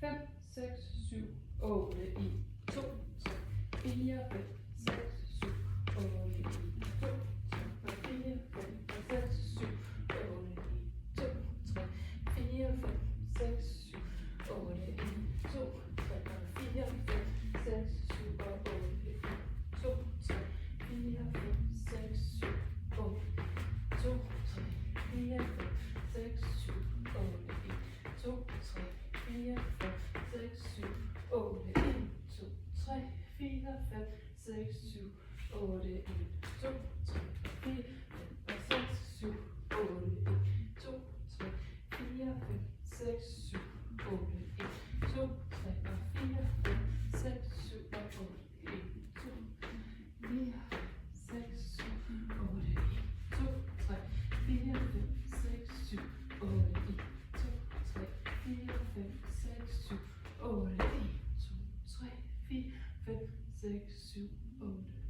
5, 6, 7, 8, 1, 2, 3, 4, 5, 6, 7, 8, 1, 2, 3, 4, 5, 6, 7, 8, 1, 2, 3, 4, 5, 6, 7, 8, 1, 2, 3, 4, 5, 6, 7, 8, 1, 2, 3, 4, 5, 6, 7, 8, 2, 3, 4, 5, 6, 7, 8, 1, 2, 3, 4, 5, 6, 7, 8, 1, 2, 3, 4, 5, 6, 7, 8, 1, 2, 3, 4, 5, 6, 7, 8, 1, 2, 3, 4, 5, 6, 7, 8, 1, 2, 3, 4, 5, 6, 7, 8, 1, 2, 4, 6, 7, 8, 1, 2, 3, 4, 5, 6, 7, 8, 1, 2, 3, 4, 5, 6, 7, 8, 1, 2, 3, 4, 5, 6, 7, 8.